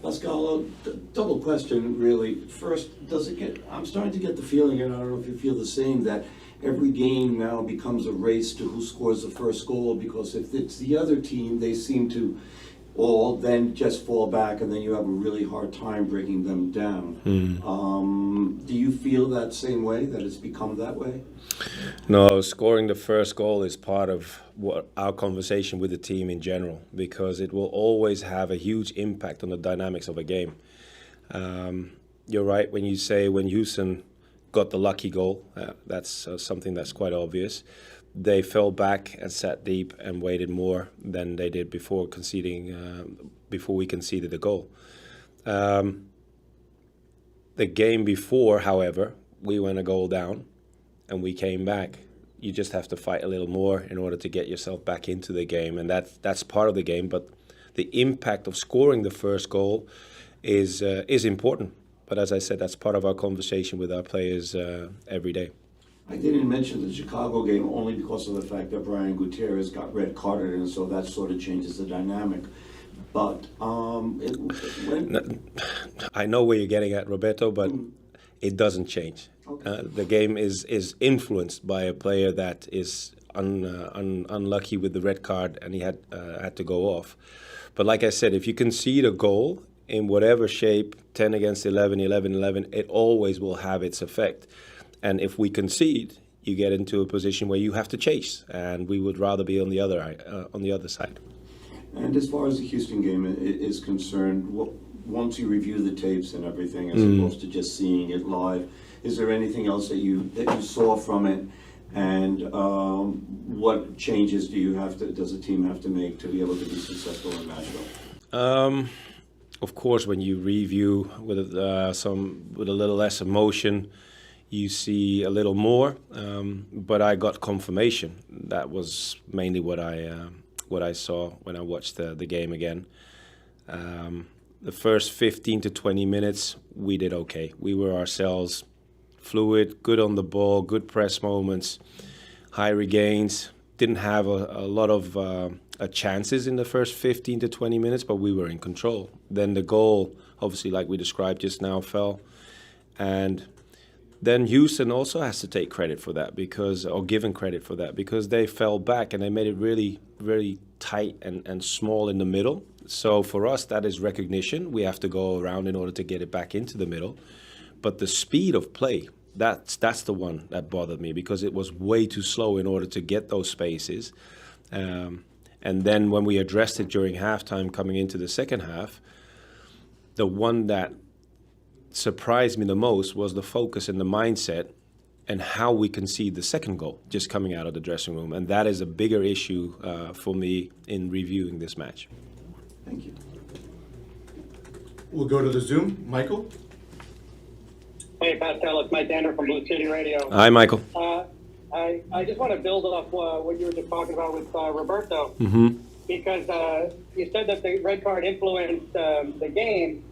Pascal, double question really. First, I'm starting to get the feeling, and I don't know if you feel the same, that every game now becomes a race to who scores the first goal, because if it's the other team, they seem to all then just fall back, and then you have a really hard time breaking them down. Do you feel that same way, that it's become that way? No, scoring the first goal is part of our conversation with the team in general, because it will always have a huge impact on the dynamics of a game. You're right when you say when Houston got the lucky goal, that's something that's quite obvious. They fell back and sat deep and waited more than they did before before we conceded the goal. The game before, however, we went a goal down and we came back. You just have to fight a little more in order to get yourself back into the game, and that's part of the game. But the impact of scoring the first goal is important. But as I said, that's part of our conversation with our players every day. I didn't mention the Chicago game only because of the fact that Brian Gutierrez got red carded, and so that sort of changes the dynamic. But I know where you're getting at, Roberto, but it doesn't change. Okay. The game is influenced by a player that is unlucky with the red card, and he had to go off. But like I said, if you concede a goal in whatever shape, 10 against 11, 11, it always will have its effect. And if we concede, you get into a position where you have to chase, and we would rather be on the other side. And as far as the Houston game is concerned, once you review the tapes and everything, as opposed to just seeing it live, is there anything else that you saw from it? And what changes does the team have to make to be able to be successful in Nashville? Of course, when you review with a little less emotion, you see a little more. But I got confirmation. That was mainly what I saw when I watched the game again. The first 15 to 20 minutes, we did okay. We were ourselves, fluid, good on the ball, good press moments, high regains. Didn't have a lot of chances in the first 15 to 20 minutes, but we were in control. Then the goal, obviously, like we described just now, fell. And then Houston also has to take credit for that, given credit for that, because they fell back and they made it really, really tight and small in the middle. So for us, that is recognition. We have to go around in order to get it back into the middle. But the speed of play, that's the one that bothered me, because it was way too slow in order to get those spaces. And then when we addressed it during halftime coming into the second half, the one that surprised me the most was the focus and the mindset and how we concede the second goal just coming out of the dressing room. And that is a bigger issue for me in reviewing this match. Thank you. We'll go to the Zoom. Michael? Hey, Pascal, it's Mike Dander from Blue City Radio. Hi, Michael. I just want to build off what you were just talking about with Roberto, because you said that the red card influenced the game.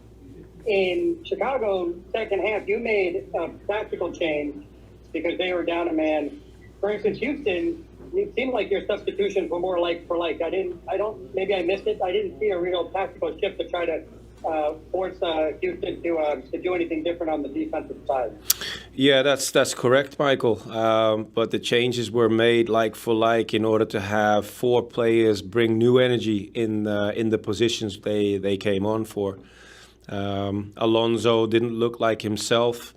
In Chicago, second half, you made a tactical change because they were down a man. For instance, Houston, it seemed like your substitutions were more like for like. Maybe I missed it. I didn't see a real tactical shift to try to force Houston to do anything different on the defensive side. Yeah, that's correct, Michael. But the changes were made like for like in order to have four players bring new energy in the positions they came on for. Alonso didn't look like himself.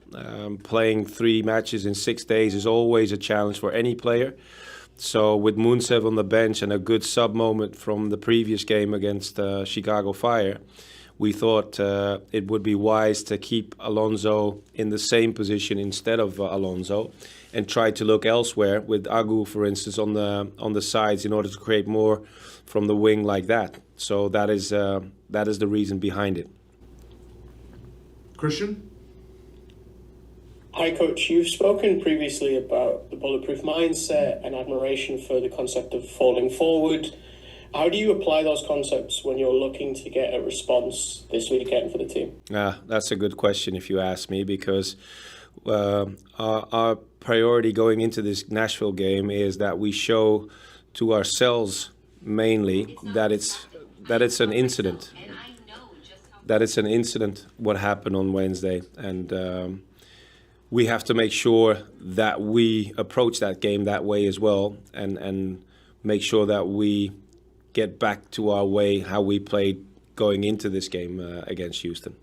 Playing 3 matches in 6 days is always a challenge for any player. So with Munsev on the bench and a good sub moment from the previous game against Chicago Fire, we thought it would be wise to keep Alonso in the same position instead of Alonso, and try to look elsewhere with Agu, for instance, on the sides in order to create more from the wing like that. So that is the reason behind it. Christian? Hi, Coach. You've spoken previously about the bulletproof mindset and admiration for the concept of falling forward. How do you apply those concepts when you're looking to get a response this weekend for the team? That's a good question if you ask me, because our priority going into this Nashville game is that we show to ourselves mainly that it's an incident. that it's an incident what happened on Wednesday, and we have to make sure that we approach that game that way as well, and make sure that we get back to our way how we played going into this game against Houston.